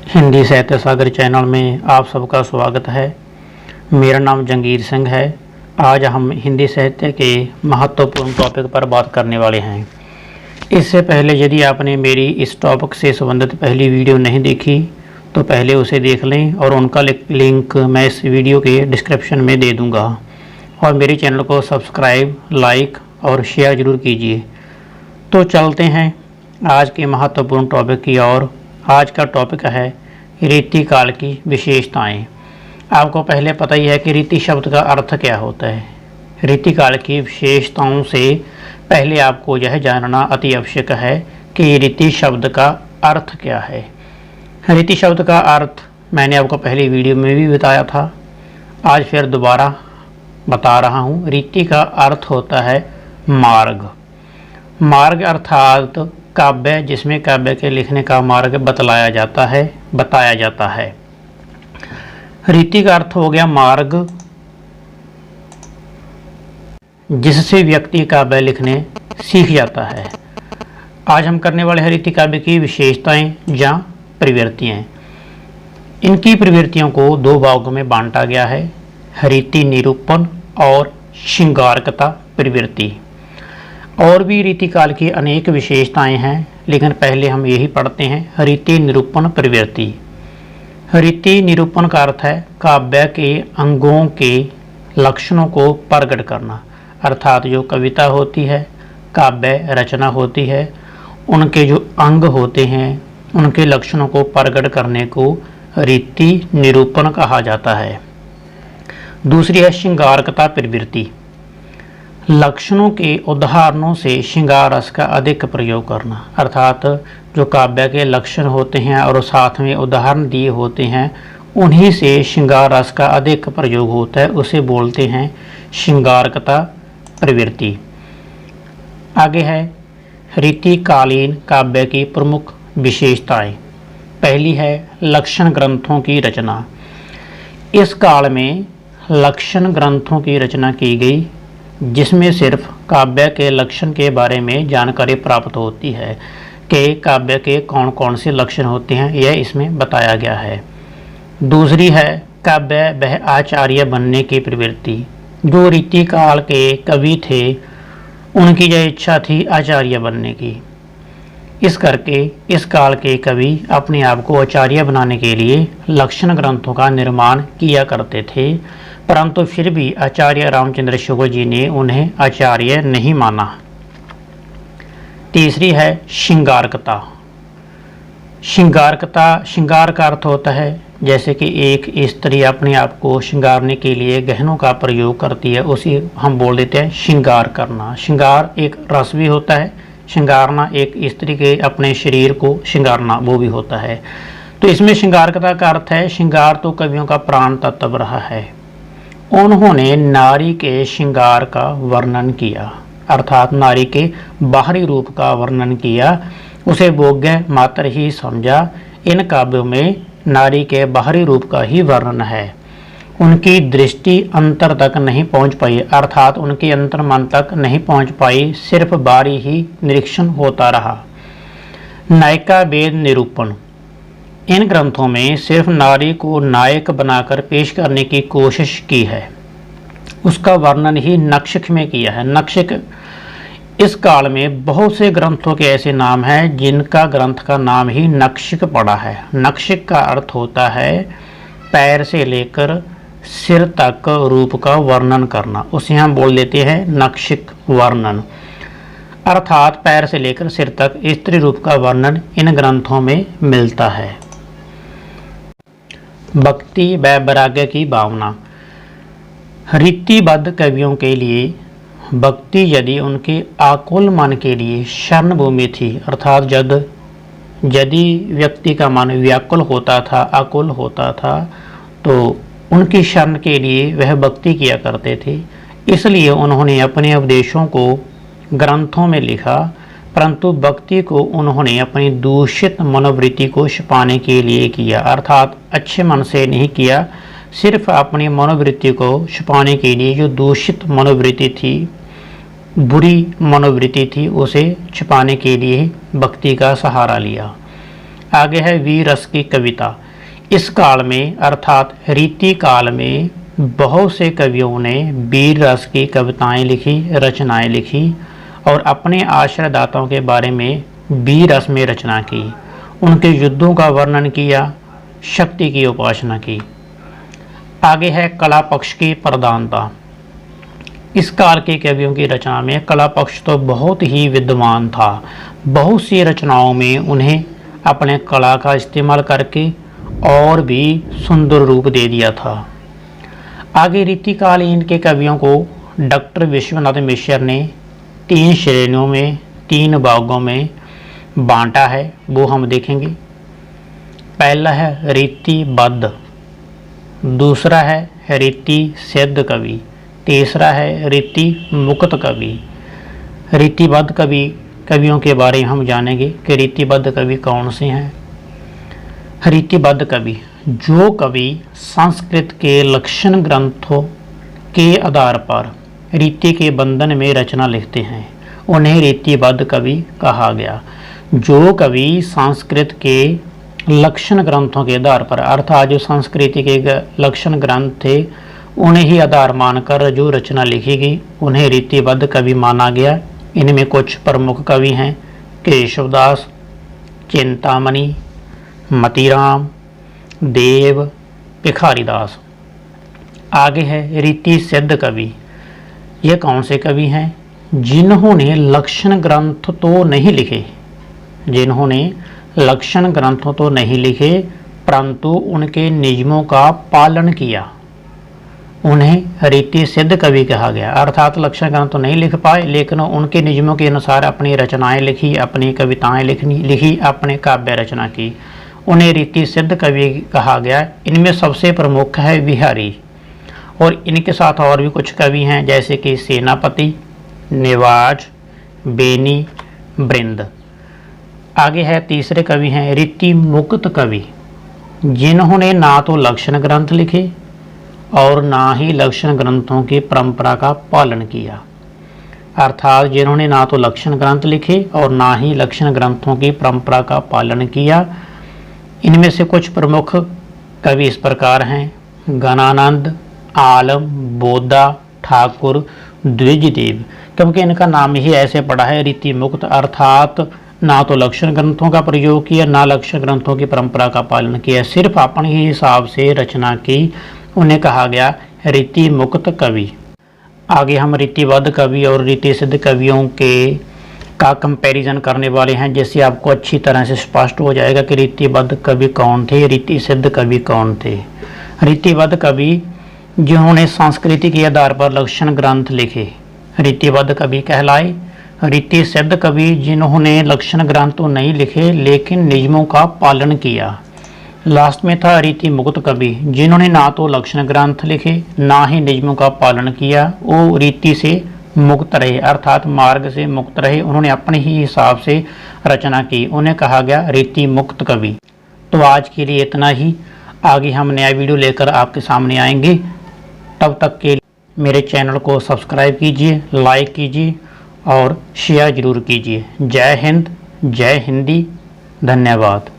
हिंदी साहित्य सागर चैनल में आप सबका स्वागत है। मेरा नाम जंगीर सिंह है। आज हम हिंदी साहित्य के महत्वपूर्ण टॉपिक पर बात करने वाले हैं। इससे पहले यदि आपने मेरी इस टॉपिक से संबंधित पहली वीडियो नहीं देखी तो पहले उसे देख लें और उनका लिंक मैं इस वीडियो के डिस्क्रिप्शन में दे दूँगा। और मेरे चैनल को सब्सक्राइब, लाइक और शेयर ज़रूर कीजिए। तो चलते हैं आज के महत्वपूर्ण टॉपिक की ओर। आज का टॉपिक है रीतिकाल की विशेषताएं। आपको पहले पता ही है कि रीति शब्द का अर्थ क्या होता है। रीतिकाल की विशेषताओं से पहले आपको यह जानना अति आवश्यक है कि रीति शब्द का अर्थ क्या है। रीति शब्द का अर्थ मैंने आपको पहली वीडियो में भी बताया था, आज फिर दोबारा बता रहा हूँ। रीति का अर्थ होता है मार्ग। मार्ग अर्थात काव्य, जिसमें काव्य के लिखने का मार्ग बताया जाता है। रीति का अर्थ हो गया मार्ग, जिससे व्यक्ति काव्य लिखने सीख जाता है। आज हम करने वाले हैं रीति काव्य की विशेषताएं या प्रवृत्तियां। इनकी प्रवृत्तियों को दो भागों में बांटा गया है, रीति निरूपण और श्रृंगारकता प्रवृत्ति। और भी रीतिकाल की अनेक विशेषताएं हैं, लेकिन पहले हम यही पढ़ते हैं रीति निरूपण प्रवृत्ति। रीति निरूपण का अर्थ है काव्य के अंगों के लक्षणों को प्रकट करना, अर्थात जो कविता होती है, काव्य रचना होती है, उनके जो अंग होते हैं उनके लक्षणों को प्रकट करने को रीति निरूपण कहा जाता है। दूसरी है श्रृंगारकता प्रवृत्ति। लक्षणों के उदाहरणों से श्रृंगार रस का अधिक प्रयोग करना, अर्थात जो काव्य के लक्षण होते हैं और साथ में उदाहरण दिए होते हैं उन्हीं से श्रृंगार रस का अधिक प्रयोग होता है, उसे बोलते हैं श्रृंगारकता प्रवृत्ति। आगे है रीतिकालीन काव्य की प्रमुख विशेषताएं। पहली है लक्षण ग्रंथों की रचना। इस काल में लक्षण ग्रंथों की रचना की गई, जिसमें सिर्फ काव्य के लक्षण के बारे में जानकारी प्राप्त होती है कि काव्य के कौन कौन से लक्षण होते हैं, यह इसमें बताया गया है। दूसरी है काव्य वह आचार्य बनने की प्रवृत्ति। जो रीति काल के कवि थे उनकी यह इच्छा थी आचार्य बनने की। इस करके इस काल के कवि अपने आप को आचार्य बनाने के लिए लक्षण ग्रंथों का निर्माण किया करते थे, परंतु फिर भी आचार्य रामचंद्र शुक्ल जी ने उन्हें आचार्य नहीं माना। तीसरी है श्रृंगारकता। श्रृंगार का अर्थ होता है जैसे कि एक स्त्री अपने आप को श्रृंगारने के लिए गहनों का प्रयोग करती है, उसी हम बोल देते हैं श्रृंगार करना। श्रृंगार एक रस भी होता है, श्रृंगारना एक स्त्री के अपने शरीर को श्रृंगारना वो भी होता है। तो इसमें श्रृंगारकता का अर्थ है श्रृंगार तो कवियों का प्राण तत्व रहा है। उन्होंने नारी के श्रृंगार का वर्णन किया, अर्थात नारी के बाहरी रूप का वर्णन किया, उसे भोग्य मात्र ही समझा। इन काव्यों में नारी के बाहरी रूप का ही वर्णन है। उनकी दृष्टि अंतर तक नहीं पहुंच पाई, अर्थात उनके अंतर मन तक नहीं पहुंच पाई, सिर्फ बाहरी ही निरीक्षण होता रहा। नायिका भेद निरूपण। इन ग्रंथों में सिर्फ नारी को नायक बनाकर पेश करने की कोशिश की है, उसका वर्णन ही नक्षिक में किया है। नक्षिक इस काल में बहुत से ग्रंथों के ऐसे नाम हैं जिनका ग्रंथ का नाम ही नक्षिक पड़ा है। नक्षिक का अर्थ होता है पैर से लेकर सिर तक रूप का वर्णन करना, उसे हम बोल देते हैं नक्षिक वर्णन। अर्थात पैर से लेकर सिर तक स्त्री रूप का वर्णन इन ग्रंथों में मिलता है। भक्ति व वैराग्य की भावना। रीतिबद्ध कवियों के लिए भक्ति यदि उनके आकुल मन के लिए शरण भूमि थी, अर्थात यदि व्यक्ति का मन व्याकुल होता था, आकुल होता था, तो उनकी शरण के लिए वह भक्ति किया करते थे। इसलिए उन्होंने अपने उपदेशों को ग्रंथों में लिखा, परंतु भक्ति को उन्होंने अपनी दूषित मनोवृत्ति को छिपाने के लिए किया, अर्थात अच्छे मन से नहीं किया, सिर्फ अपनी मनोवृत्ति को छिपाने के लिए जो दूषित मनोवृत्ति थी, बुरी मनोवृत्ति थी, उसे छिपाने के लिए भक्ति का सहारा लिया। आगे है वीर रस की कविता। इस काल में अर्थात रीति काल में बहुत से कवियों ने वीर रस की कविताएं लिखी, रचनाएं लिखी और अपने आश्रयदाताओं के बारे में वीर रस में रचना की, उनके युद्धों का वर्णन किया, शक्ति की उपासना की। आगे है कला पक्ष की प्रधानता। इस काल के कवियों की रचना में कला पक्ष तो बहुत ही विद्वान था। बहुत सी रचनाओं में उन्हें अपने कला का इस्तेमाल करके और भी सुंदर रूप दे दिया था। आगे रीतिकालीन के कवियों को डॉक्टर विश्वनाथ मिश्र ने 3 श्रेणियों में 3 भागों में बांटा है, वो हम देखेंगे। पहला है रीतिबद्ध, दूसरा है रीति सिद्ध कवि, तीसरा है रीति मुक्त कवि। रीतिबद्ध कवियों के बारे में हम जानेंगे कि रीतिबद्ध कवि कौन से हैं। रीतिबद्ध कवि जो कवि संस्कृत के लक्षण ग्रंथों के आधार पर रीति के बंधन में रचना लिखते हैं, उन्हें रीतिबद्ध कवि कहा गया। जो कवि संस्कृत के लक्षण ग्रंथों के आधार पर अर्थात जो संस्कृति के लक्षण ग्रंथ थे उन्हें ही आधार मानकर जो रचना लिखी गई, उन्हें रीतिबद्ध कवि माना गया। इनमें कुछ प्रमुख कवि हैं केशवदास, चिंतामणि, मतीराम, देव, भिखारीदास। आगे है रीति सिद्ध कवि। ये कौन से कवि हैं? जिन्होंने लक्षण ग्रंथ तो नहीं लिखे, जिन्होंने लक्षण ग्रंथों तो नहीं लिखे परंतु उनके नियमों का पालन किया, उन्हें रीति सिद्ध कवि कहा गया। अर्थात लक्षण ग्रंथ तो नहीं लिख पाए लेकिन उनके नियमों के अनुसार अपनी रचनाएं लिखी, अपनी कविताएं लिखी, अपने काव्य रचना की, उन्हें रीति सिद्ध कवि कहा गया। इनमें सबसे प्रमुख है बिहारी और इनके साथ और भी कुछ कवि हैं जैसे कि सेनापति, निवाज, बेनी, बृंद। आगे है तीसरे कवि हैं रीति मुक्त कवि, जिन्होंने ना तो लक्षण ग्रंथ लिखे और ना ही लक्षण ग्रंथों की परंपरा का पालन किया। अर्थात जिन्होंने ना तो लक्षण ग्रंथ लिखे और ना ही लक्षण ग्रंथों की परंपरा का पालन किया। इनमें से कुछ प्रमुख कवि इस प्रकार हैं गणानंद, आलम, बोधा, ठाकुर, द्विजदेव। क्योंकि इनका नाम ही ऐसे पड़ा है रीति मुक्त, अर्थात ना तो लक्षण ग्रंथों का प्रयोग किया ना लक्षण ग्रंथों की परंपरा का पालन किया, सिर्फ अपने ही हिसाब से रचना की, उन्हें कहा गया रीति मुक्त कवि। आगे हम रीतिबद्ध कवि और रीति सिद्ध कवियों के का कंपैरिजन करने वाले हैं, जिससे आपको अच्छी तरह से स्पष्ट हो जाएगा कि रीतिबद्ध कवि कौन थे, रीति सिद्ध कवि कौन थे। रीतिबद्ध कवि जिन्होंने संस्कृति के आधार पर लक्षण ग्रंथ लिखे रीतिबद्ध कवि कहलाए। रीति सिद्ध कवि जिन्होंने लक्षण ग्रंथ तो नहीं लिखे लेकिन नियमों का पालन किया। लास्ट में था रीति मुक्त कवि, जिन्होंने ना तो लक्षण ग्रंथ लिखे ना ही नियमों का पालन किया, वो रीति से मुक्त रहे अर्थात मार्ग से मुक्त रहे, उन्होंने अपने ही हिसाब से रचना की, उन्हें कहा गया रीति मुक्त कवि। तो आज के लिए इतना ही, आगे हम नया वीडियो लेकर आपके सामने आएंगे। तब तक के लिए मेरे चैनल को सब्सक्राइब कीजिए, लाइक कीजिए और शेयर ज़रूर कीजिए। जय हिंद, जय हिंदी, धन्यवाद।